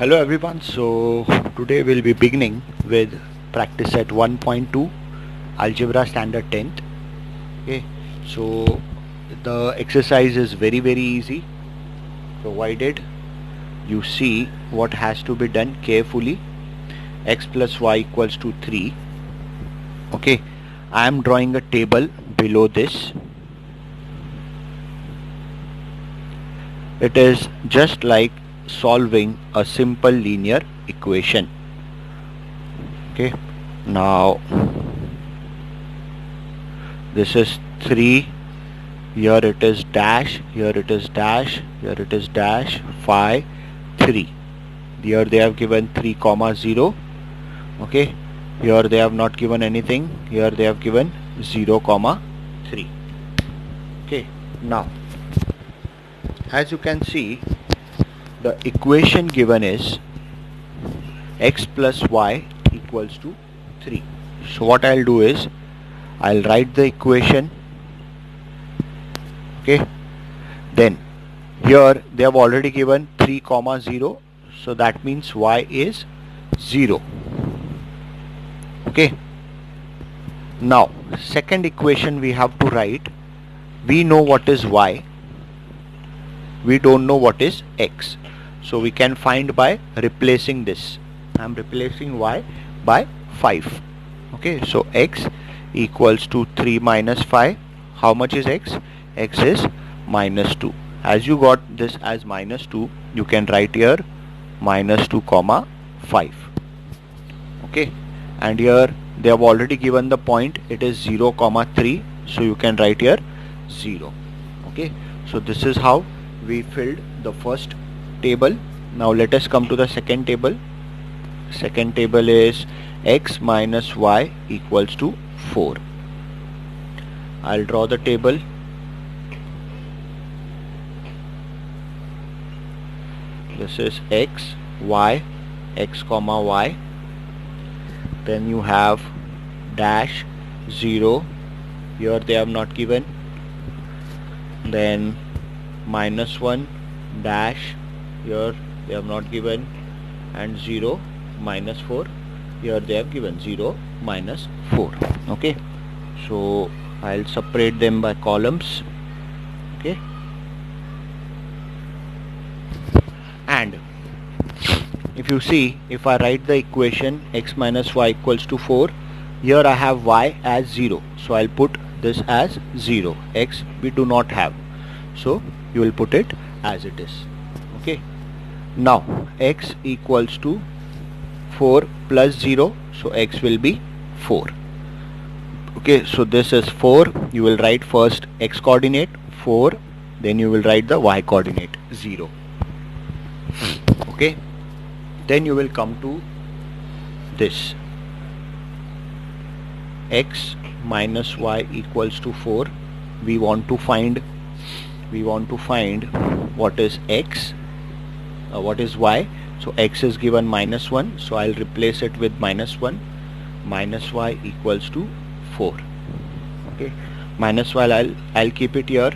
Hello everyone, so today we'll be beginning with practice set 1.2 algebra standard 10th. Okay, so the exercise is very easy, provided you see what has to be done carefully. X plus y equals to 3. Okay, I am drawing a table below this. It is just like solving a simple linear equation. Okay, now this is 3, here it is dash, here it is dash, here it is dash, 5, 3. Here they have given 3 comma 0. Okay, here they have not given anything, here they have given 0 comma 3. Okay, now as you can see, the equation given is x plus y equals to 3. So what I'll do is I'll write the equation. Okay, then here they have already given 3 comma 0, so that means y is 0. Okay, now second equation we have to write. We know what is y, we don't know what is x, so we can find by replacing this. I am replacing y by 5. Okay, so x equals to 3 minus 5. How much is x? X is minus 2. As you got this as minus 2, you can write here minus 2 comma 5. Okay, and here they have already given the point, it is 0 comma 3, so you can write here 0. Okay, so this is how we filled the first table. Now let us come to the second table. Second table is x minus y equals to 4. I'll draw the table. This is x, y, x comma y. Then you have dash 0. Here they have not given. Then minus 1 dash, here they have not given, and 0 minus 4, here they have given 0 minus 4. Okay, so I'll separate them by columns. Okay, and if you see, if I write the equation x minus y equals to 4, here I have y as 0, so I'll put this as 0. X we do not have, so you will put it as it is. Okay, now x equals to 4 plus 0, so x will be 4. Okay, so this is 4. You will write first x coordinate 4, then you will write the y coordinate 0. Okay, then you will come to this x minus y equals to 4. We want to find what is x, what is y. So x is given minus 1, so I'll replace it with minus 1. Minus y equals to 4. Okay, minus y I'll keep it here.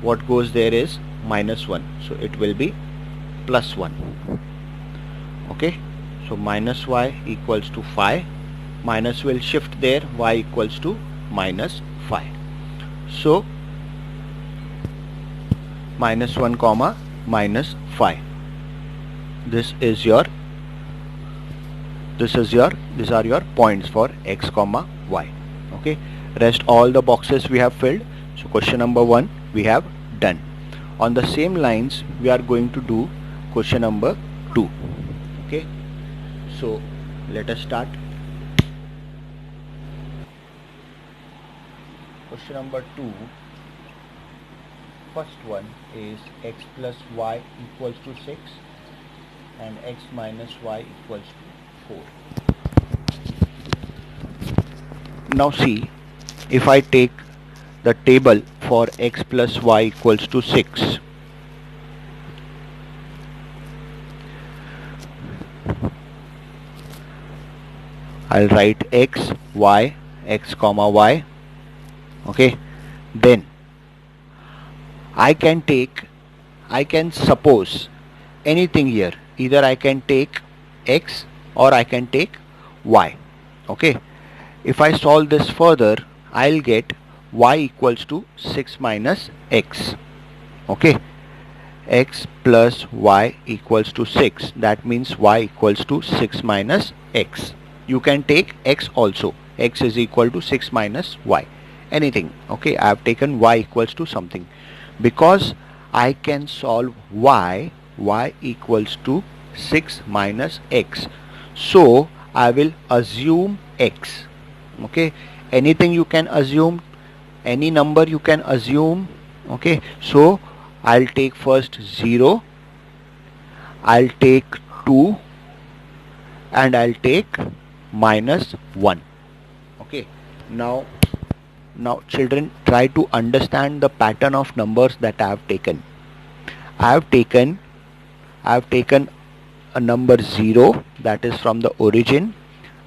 What goes there is minus 1, so it will be plus 1. Okay, so minus y equals to 5. Minus will shift there, y equals to minus 5. So minus 1 comma minus 5. These are your points for x comma y. Okay, rest all the boxes we have filled. So question number 1 we have done. On the same lines we are going to do question number 2. Okay, so let us start. Question number 2, first one is x plus y equals to 6 and x minus y equals to 4. Now see, if I take the table for x plus y equals to 6, I'll write x, y, x comma y. Okay, then I can suppose anything here, either I can take x or I can take y. Okay, if I solve this further, I'll get y equals to 6 minus x. Okay, x plus y equals to 6. That means y equals to 6 minus x. You can take x also. X is equal to 6 minus y. Anything. Okay, I have taken y equals to something. Because I can solve y equals to 6 minus x. So I will assume x. Okay, anything you can assume, any number you can assume. Okay, so I'll take first 0, I'll take 2, and I'll take minus 1. Okay, now children, try to understand the pattern of numbers that I have taken. I have taken a number 0, that is from the origin.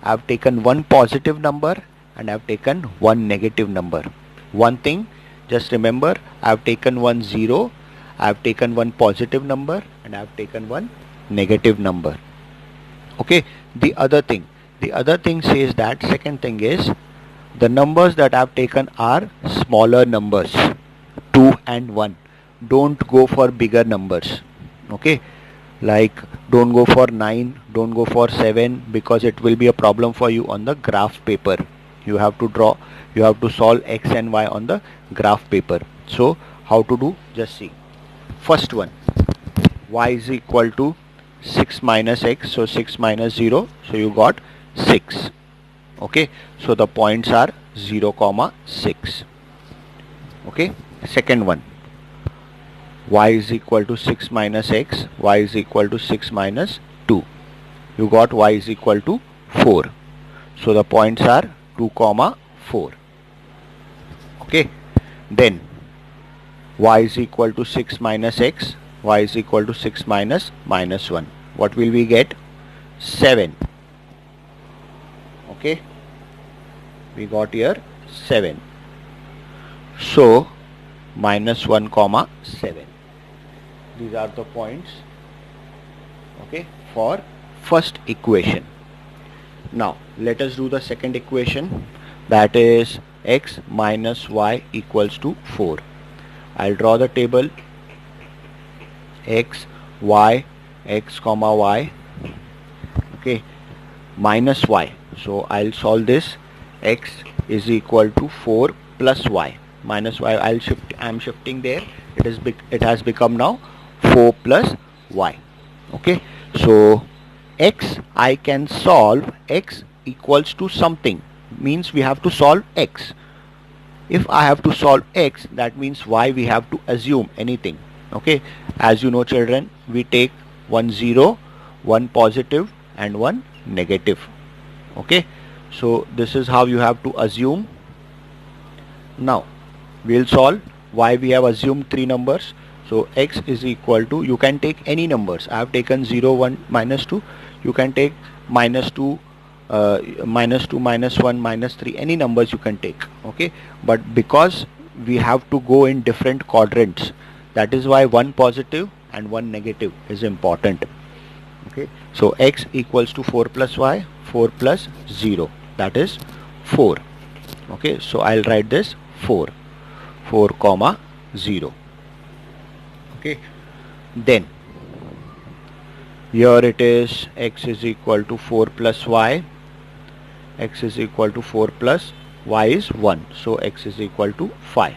I have taken one positive number and I have taken one negative number. One thing, just remember, I have taken one 0, I have taken one positive number and I have taken one negative number. Okay, the other thing says that, second thing is, the numbers that I have taken are smaller numbers, 2 and 1. Don't go for bigger numbers. Okay, like don't go for 9, don't go for 7, because it will be a problem for you on the graph paper. You have to solve x and y on the graph paper. So how to do, just see. First one, y is equal to 6 minus x, so 6 minus 0, so you got 6. Okay, so the points are 0, 6. Okay, second one, y is equal to 6 minus x, y is equal to 6 minus 2. You got y is equal to 4. So the points are 2, 4. Okay, then y is equal to 6 minus x, y is equal to 6 minus 1. What will we get? 7. Okay, we got here 7. So minus 1, 7. These are the points, okay, for first equation. Now let us do the second equation, that is x minus y equals to 4. I'll draw the table x, y, x comma y, okay, minus y. So I'll solve this. X is equal to 4 plus y minus y. I'm shifting there. It has become now 4 plus y. Okay, so x, I can solve x equals to something, means we have to solve x. If I have to solve x, that means y we have to assume anything. Okay, as you know children, we take one 0, one positive and one negative. Okay, so this is how you have to assume. Now we'll solve y. We have assumed 3 numbers, so x is equal to, you can take any numbers. I have taken 0, 1, minus 2. You can take minus 2, minus 2, minus 1, minus 3, any numbers you can take. Okay, but because we have to go in different quadrants, that is why one positive and one negative is important. Okay, so x equals to 4 plus y, 4 plus 0, that is 4. Okay, so I'll write this 4 comma 0. Okay, then here it is, x is equal to 4 plus y, x is equal to 4 plus y is 1, so x is equal to 5.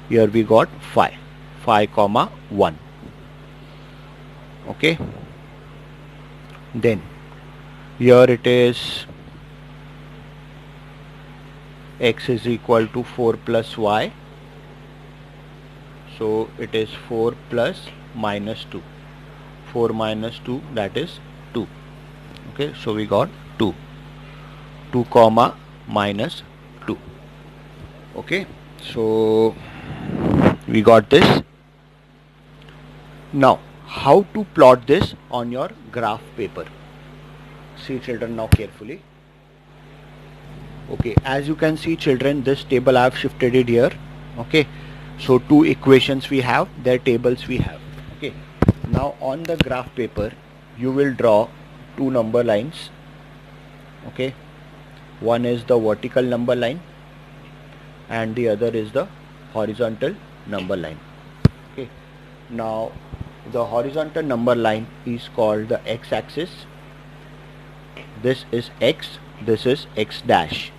Here we got 5 comma 1. Okay, then here it is, x is equal to 4 plus y, so it is 4 plus minus 2. 4 minus 2, that is 2. Okay, so we got 2 comma minus 2. Okay, so we got this. Now how to plot this on your graph paper? See children now carefully. Okay, as you can see children, this table I have shifted it here. Okay, so 2 equations we have, their tables we have. Okay, now on the graph paper, you will draw two number lines. Okay, one is the vertical number line and the other is the horizontal number line. Okay, now the horizontal number line is called the x-axis. This is x, this is x dash.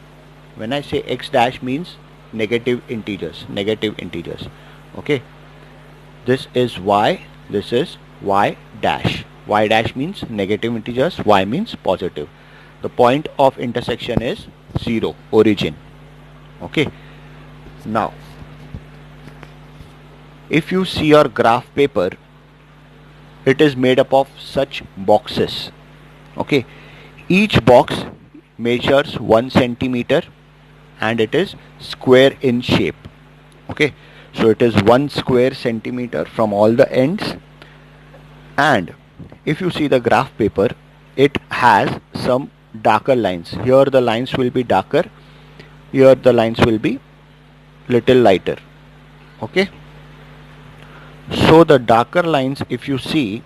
When I say x dash means negative integers. Okay, this is y, this is y dash. Y dash means negative integers, y means positive. The point of intersection is 0, origin. Okay, now if you see your graph paper, it is made up of such boxes. Okay, each box measures 1 centimeter and it is square in shape. Okay, so it is 1 square centimeter from all the ends, and if you see the graph paper, it has some darker lines. Here the lines will be darker, here the lines will be little lighter. Okay, so the darker lines, if you see,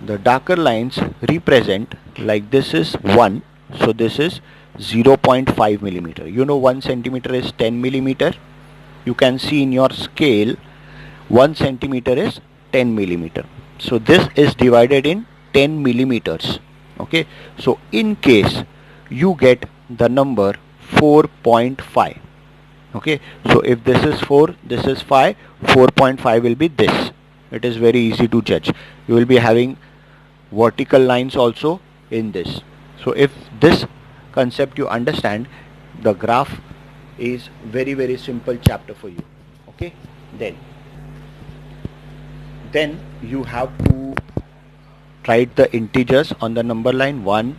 the darker lines represent, like this is 1, so this is 0.5 millimeter. You know 1 centimeter is 10 millimeter. You can see in your scale 1 centimeter is 10 millimeter. So this is divided in 10 millimeters. Okay, so in case you get the number 4.5. Okay, so if this is 4, this is 5, 4.5 will be this. It is very easy to judge. You will be having vertical lines also in this. So if this concept you understand, the graph is very simple chapter for you. Okay, then you have to write the integers on the number line 1,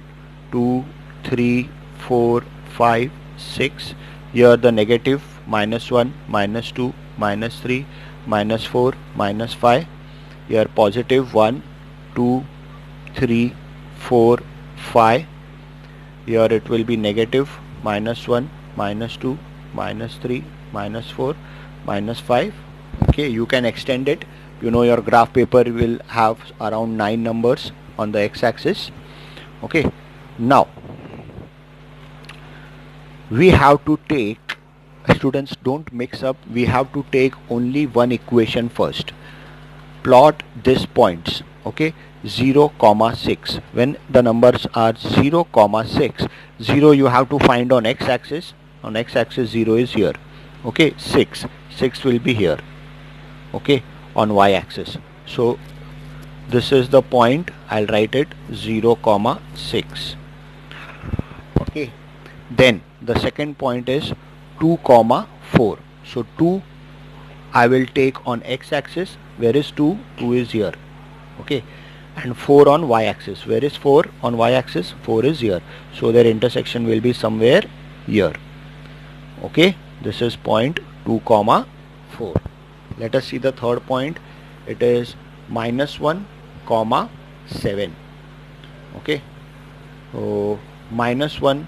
2, 3, 4, 5, 6. Here the negative -1, -2, -3, -4, -5. Here positive 1, 2, 3, 4, 5. Here it will be negative -1, -2, -3, -4, -5. Okay, you can extend it. You know your graph paper will have around 9 numbers on the x-axis. Okay, now we have to take, students don't mix up, we have to take only one equation first. Plot these points. Okay, 0, 6. When the numbers are 0, 6, 0 you have to find on x-axis. On x-axis 0 is here. Okay, 6 will be here. Okay, on y-axis. So this is the point. I'll write it 0, 6. Okay, then the second point is 2, 4. So 2 I will take on x-axis. Where is 2? 2 is here. Okay, and 4 on y-axis. Where is 4 on y-axis? 4 is here. So their intersection will be somewhere here. Okay, this is point 2, 4. Let us see the third point. It is -1, 7. Okay, so -1,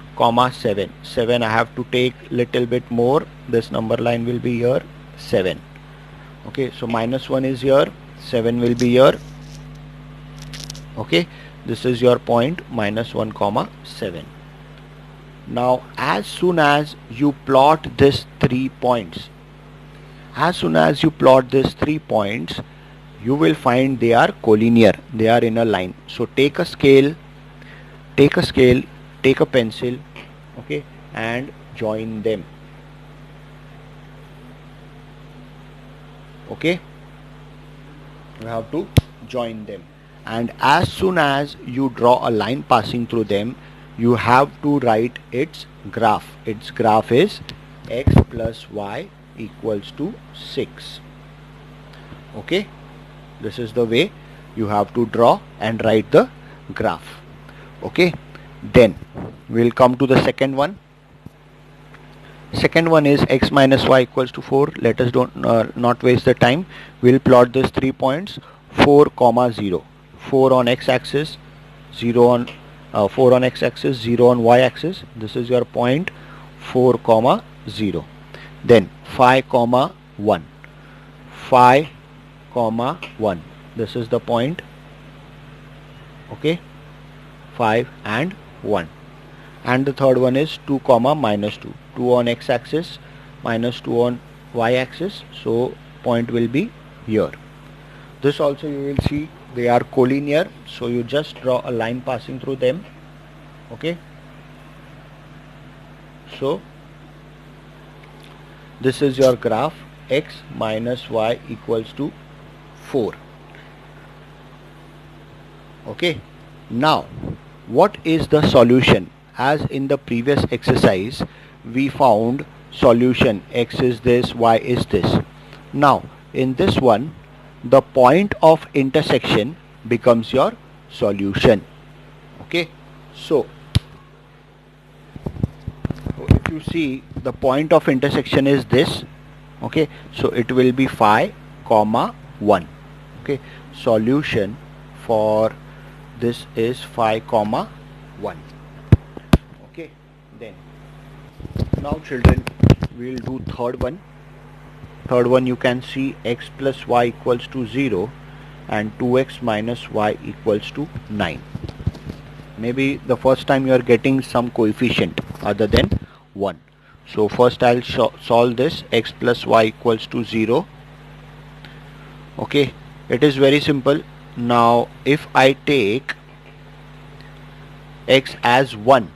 7. 7 I have to take little bit more. This number line will be here, 7. Okay, so -1 is here, 7 will be here. Okay, this is your point -1, 7. Now as soon as you plot these 3 points, you will find they are collinear, they are in a line. So take a scale, take a pencil, okay, and join them. Okay, you have to join them, and as soon as you draw a line passing through them, you have to write its graph. Its graph is x plus y equals to 6. Okay, this is the way you have to draw and write the graph. Okay, then we'll come to the second one. Second one is x minus y equals to 4. Let us not waste the time. We'll plot these 3 points, 4, 0. 4 on x-axis, 0 on 4 on x-axis, 0 on y-axis. This is your point 4, 0. Then 5, 1. 5, 1. This is the point okay, 5 and 1. And the third one is 2 comma minus 2, 2 on x axis minus 2 on y axis, so point will be here. This also you will see they are collinear, so you just draw a line passing through them, okay. So this is your graph, x minus y equals to 4, okay. Now what is the solution? As in the previous exercise we found solution, x is this, y is this. Now in this one the point of intersection becomes your solution, okay. So if you see the point of intersection is this, okay, so it will be 5 comma 1, okay. Solution for this is 5 comma 1, okay. Then now children we will do third one. Third one you can see x plus y equals to 0 and 2x minus y equals to 9. Maybe the first time you are getting some coefficient other than 1. So first I'll solve this, x plus y equals to 0, okay. It is very simple. Now if I take x as 1,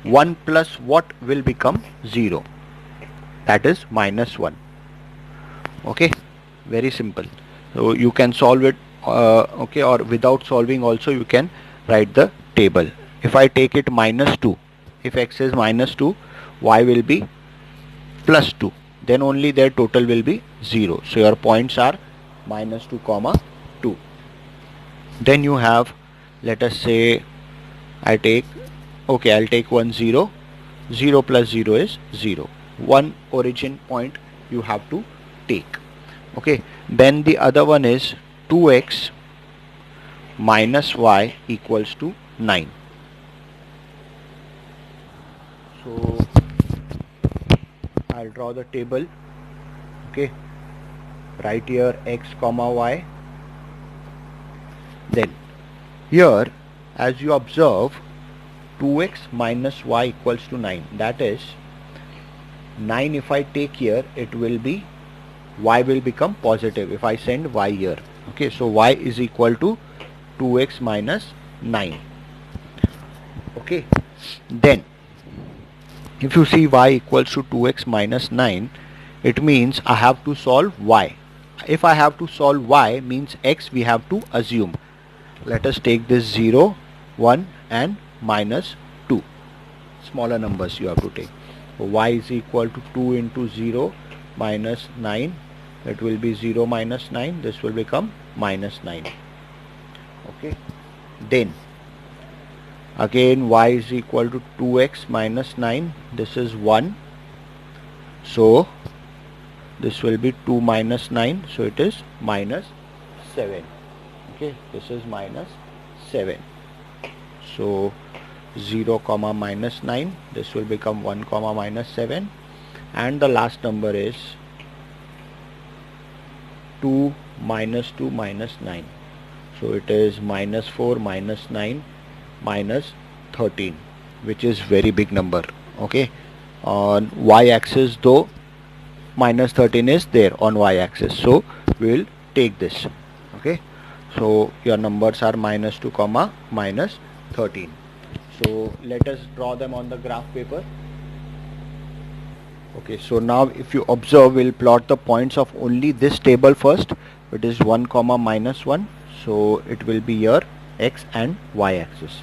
1 plus what will become 0? That is minus 1, okay. Very simple. So you can solve it, okay, or without solving also you can write the table. If I take it minus 2, if x is minus 2, y will be plus 2, then only their total will be 0. So your points are minus 2 comma 2. Then you have, let us say I'll take 1 0, 0 plus 0 is 0. One origin point you have to take, okay. Then the other one is 2x minus y equals to 9. So I'll draw the table, okay. Right here x comma y. Then here as you observe 2x minus y equals to 9, that is 9 if I take here it will be, y will become positive if I send y here, okay. So y is equal to 2x minus 9, okay. Then if you see y equals to 2x minus 9, it means I have to solve y. If I have to solve y means x we have to assume. Let us take this 0, 1 and minus 2. Smaller numbers you have to take. So y is equal to 2 into 0 minus 9. It will be 0 minus 9. This will become minus 9. Okay. Then again y is equal to 2x minus 9. This is 1. So this will be 2 minus 9. So it is minus 7. Okay. This is minus 7. So 0 comma minus 9, this will become 1 comma minus 7, and the last number is 2 minus 2 minus 9. So it is minus 4 minus 9 minus 13, which is very big number. Okay, on y-axis though minus 13 is there on y-axis, so we will take this. Okay, so your numbers are minus 2 comma minus 13. So let us draw them on the graph paper. Okay, so now if you observe, we'll plot the points of only this table first. It is 1 comma minus 1, so it will be here x and y axis.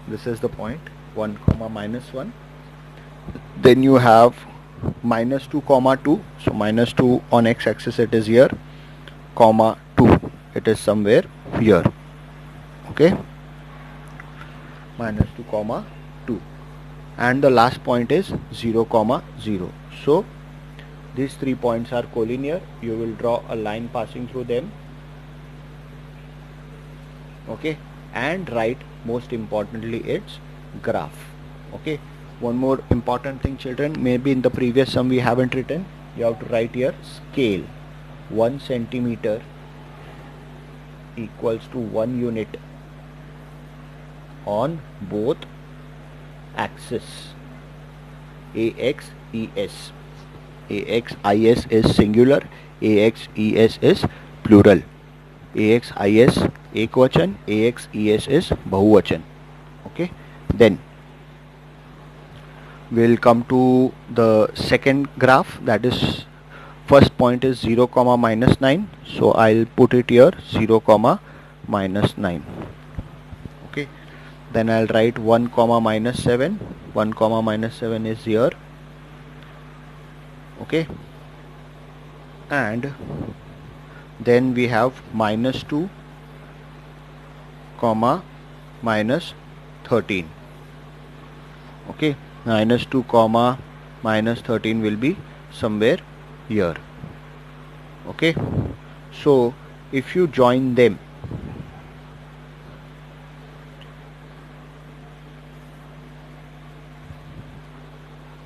This is the point 1 comma minus 1. Then you have minus 2 comma 2, so minus 2 on x axis it is here, comma 2 it is somewhere here. Okay, minus 2 comma 2, and the last point is 0 comma 0. So these 3 points are collinear. You will draw a line passing through them. Okay, and write, most importantly, its graph. Okay, one more important thing, children, maybe in the previous sum we haven't written. You have to write here scale. 1 centimeter equals to 1 unit on both axes. AXES. AXIS is singular, AXES is plural. AXIS ekvachan, AXES is bahuvachan. Okay, then we'll come to the second graph, that is first point is 0 comma minus 9, so I'll put it here 0 comma minus 9. Okay, then I'll write 1 comma minus 7. 1 comma minus 7 is here. Okay, and then we have minus 2 comma minus 13. Okay, minus 2 comma minus 13 will be somewhere here. Okay, so if you join them,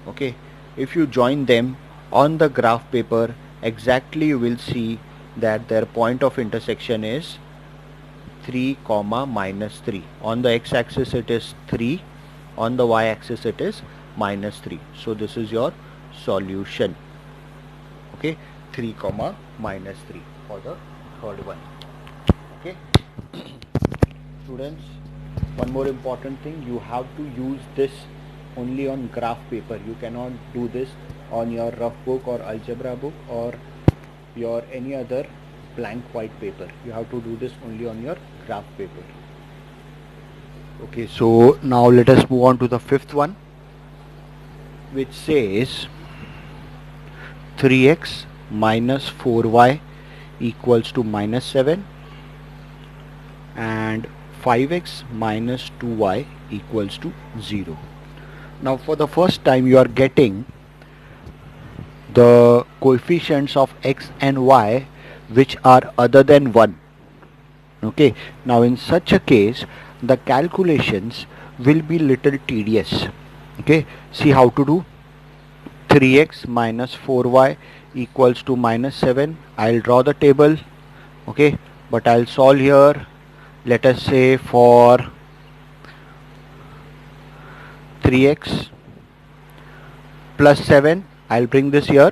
okay, if you join them on the graph paper, exactly you will see that their point of intersection is 3 comma minus 3. On the x-axis it is 3, on the y-axis it is minus 3. So this is your solution. Okay, 3 comma minus 3 for the third one. Okay, students, one more important thing, you have to use this only on graph paper. You cannot do this on your rough book or algebra book or your any other blank white paper. You have to do this only on your graph paper. Okay, so now let us move on to the fifth one, which says 3x minus 4y equals to minus 7 and 5x minus 2y equals to 0. Now for the first time you are getting the coefficients of x and y which are other than 1. Okay, now in such a case the calculations will be little tedious. Okay, see how to do. 3x minus 4y equals to minus 7. I'll draw the table. Okay, but I'll solve here. Let us say for 3x plus 7, I'll bring this here,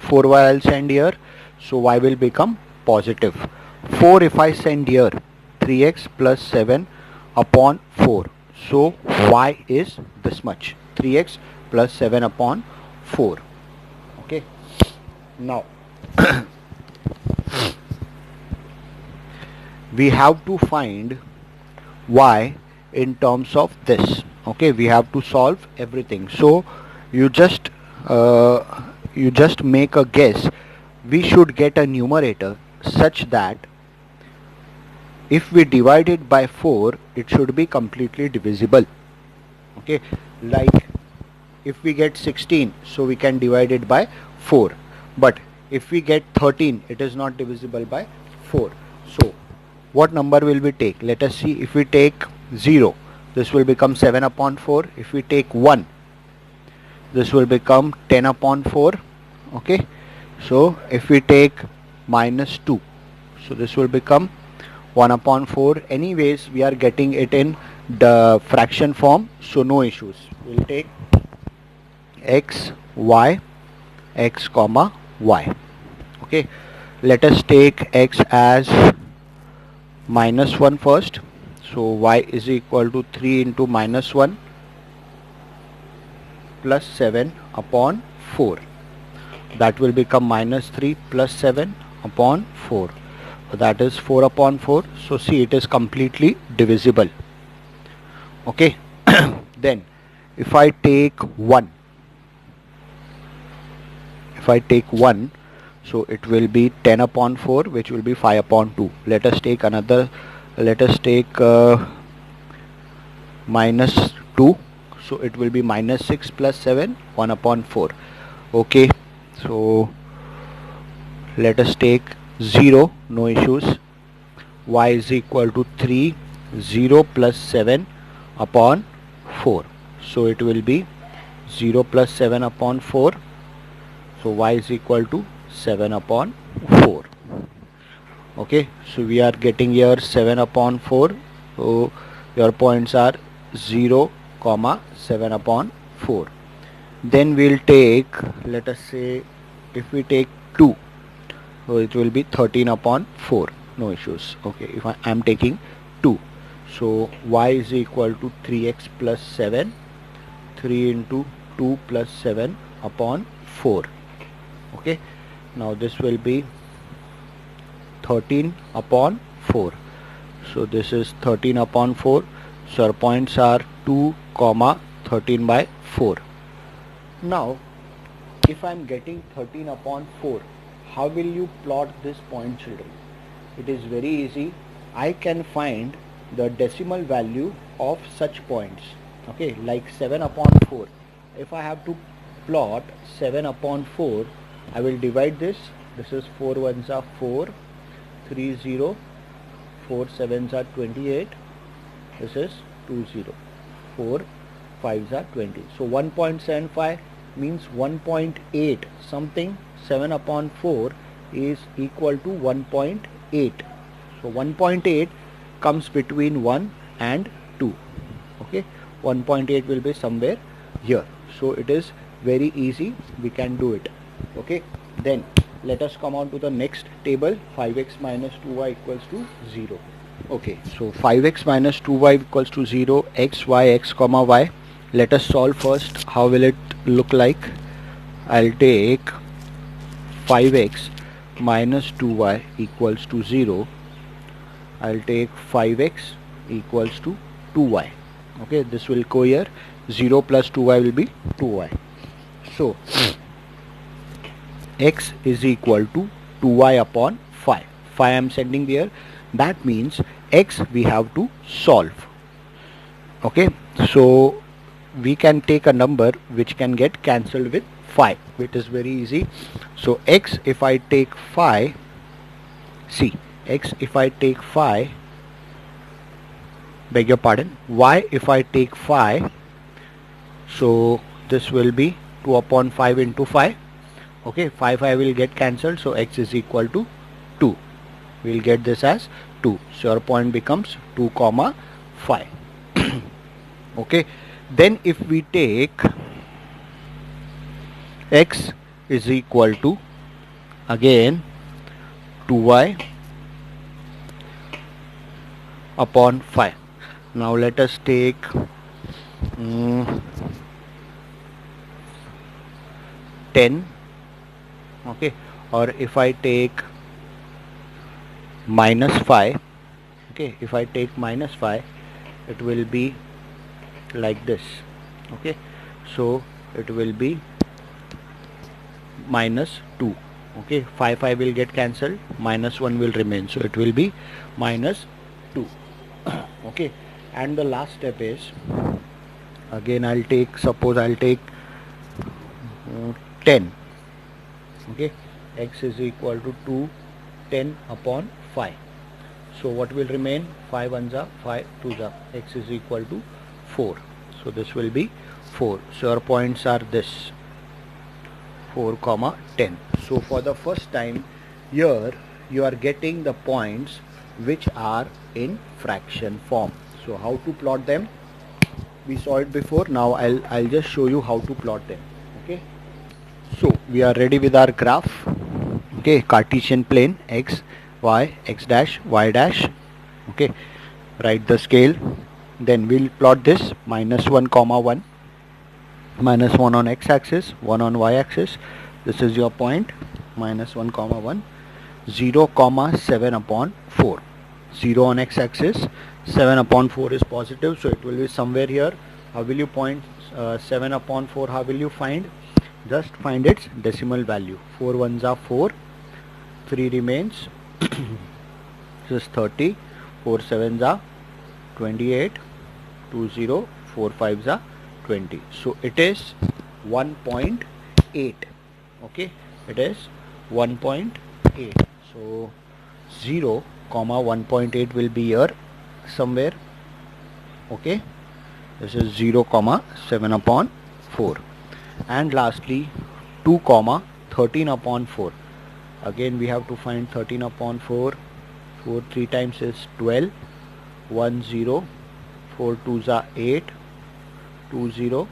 4y I'll send here, so y will become positive. 4 if I send here, 3x plus 7 upon 4, so y is this much, 3x plus 7 upon 4. Okay, now we have to find y in terms of this. Okay, we have to solve everything. So you just make a guess. We should get a numerator such that if we divide it by 4, it should be completely divisible. Okay, like if we get 16, so we can divide it by 4, but if we get 13, it is not divisible by 4. So what number will we take? Let us see. If we take 0, this will become 7 upon 4. If we take 1, this will become 10 upon 4. Okay, so if we take minus 2, so this will become 1 upon 4. Anyways, we are getting it in the fraction form, so no issues. We'll take x, y, x comma y. Okay, let us take x as minus 1 first. So y is equal to 3 into minus 1 plus 7 upon 4. That will become minus 3 plus 7 upon 4. That is 4 upon 4. So see, it is completely divisible. Okay, then if I take 1, so it will be 10 upon 4, which will be 5 upon 2. Let us take another, minus 2, so it will be minus 6 plus 7, 1 upon 4. Okay, so let us take 0, no issues. Y is equal to 3, 0 plus 7 upon 4. So it will be 0 plus 7 upon 4. So y is equal to 7 upon 4. Okay, so we are getting here 7 upon 4. So your points are 0, 7 upon 4. Then we'll take, let us say, if we take 2, so it will be 13 upon 4, no issues. Okay, if I am taking 2, so y is equal to 3x plus 7, 3 into 2 plus 7 upon 4. Okay, now this will be 13 upon 4. So this is 13 upon 4. So our points are 2, 13 by 4. Now, if I am getting 13 upon 4, how will you plot this point, children? It is very easy. I can find the decimal value of such points. Okay, like 7 upon 4. If I have to plot 7 upon 4, I will divide this. This is 4 ones are 4, 3 0, 4 sevens are 28. This is 2 0, 4 5s are 20. So 1.75 means 1.8 something. 7 upon 4 is equal to 1.8. So 1.8 comes between 1 and 2. Okay, 1.8 will be somewhere here. So it is very easy, we can do it. Okay, then let us come on to the next table. 5x minus 2y equals to 0. Okay, so 5x minus 2y equals to 0, x, y, x comma y. Let us solve first. How will it look like? I'll take 5x minus 2y equals to 0. I'll take 5x equals to 2y. Okay, this will go here. 0 plus 2y will be 2y. So x is equal to 2y upon 5. 5 I am sending there. That means x we have to solve. Okay, so we can take a number which can get cancelled with 5. It is very easy. So x, if I take 5, see, x if I take 5, beg your pardon, y if I take 5, so this will be 2 upon 5 into 5. Okay, 5 will get cancelled, so x is equal to 2. We will get this as 2. So your point becomes 2 comma 5. Okay, then if we take x is equal to again 2y upon 5. Now let us take 10. Okay, or if I take minus 5, okay, if I take minus 5, it will be like this. Okay, so it will be minus 2. Okay, 5 will get cancelled, minus 1 will remain, so it will be minus 2. Okay, and the last step is, again I'll take, suppose I'll take 10. Okay, x is equal to 2, 10 upon 5. So what will remain? 5 ones are 5 2s are, x is equal to 4. So this will be 4. So your points are this, 4 comma 10. So for the first time here you are getting the points which are in fraction form. So how to plot them? We saw it before. Now I'll just show you how to plot them. Okay, so we are ready with our graph. Okay, Cartesian plane, x, y, x dash, y dash. Okay, write the scale. Then we'll plot this minus 1 comma 1, minus 1 on x axis, 1 on y axis. This is your point, minus 1 comma 1, 0 comma 7 upon 4. 0 on x axis, 7 upon 4 is positive, so it will be somewhere here. How will you point 7 upon 4? How will you find? Just find its decimal value. 4 ones are 4, 3 remains. This is 30, 4 sevens are 28, 2 0, 4 5s are 20. So it is 1.8. Okay, it is 1.8. So 0 comma 1.8 will be here somewhere. Okay, this is 0 comma 7 upon 4. And lastly 2 comma 13 upon 4. Again we have to find 13 upon 4. 4 3 times is 12, 1 0, 4 2s are 8, 2 0,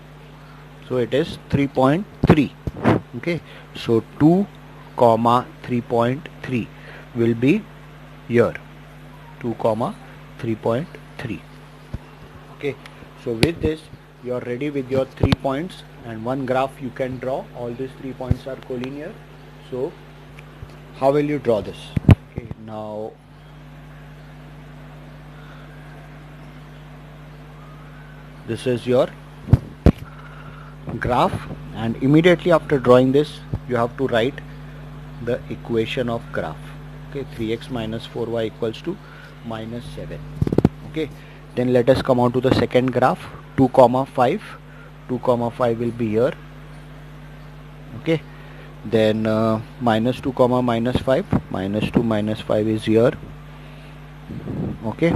so it is 3.3. Okay, so 2 comma 3.3 will be here, 2 comma 3.3. Okay, so with this you are ready with your 3 points and one graph you can draw. All these 3 points are collinear. So how will you draw this? Okay, now this is your graph, and immediately after drawing this you have to write the equation of graph. Okay, 3x minus 4y equals to minus 7. Okay, then let us come on to the second graph. 2 comma 5, 2 comma 5 will be here. Okay, then minus 2 comma minus 5, minus 2 minus 5 is here. Okay,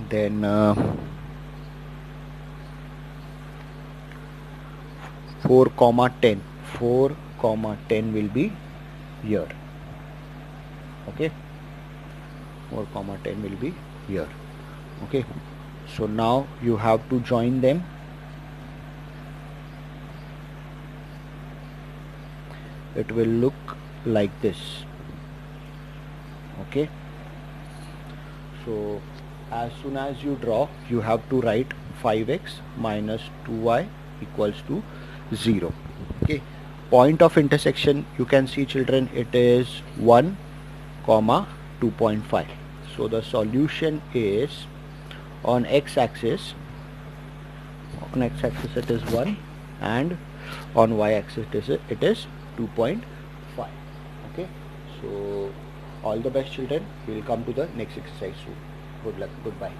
then 4 comma 10, 4 comma 10 will be here. Okay, 4 comma 10 will be here. Okay, so now you have to join them. It will look like this. Okay, so as soon as you draw, you have to write 5x minus 2y equals to 0. Okay, point of intersection, you can see children, it is 1 comma 2.5. so the solution is on x-axis, it is 1 and on y-axis it is 2.5. Okay, so all the best children. We will come to the next exercise soon. Good luck. Goodbye.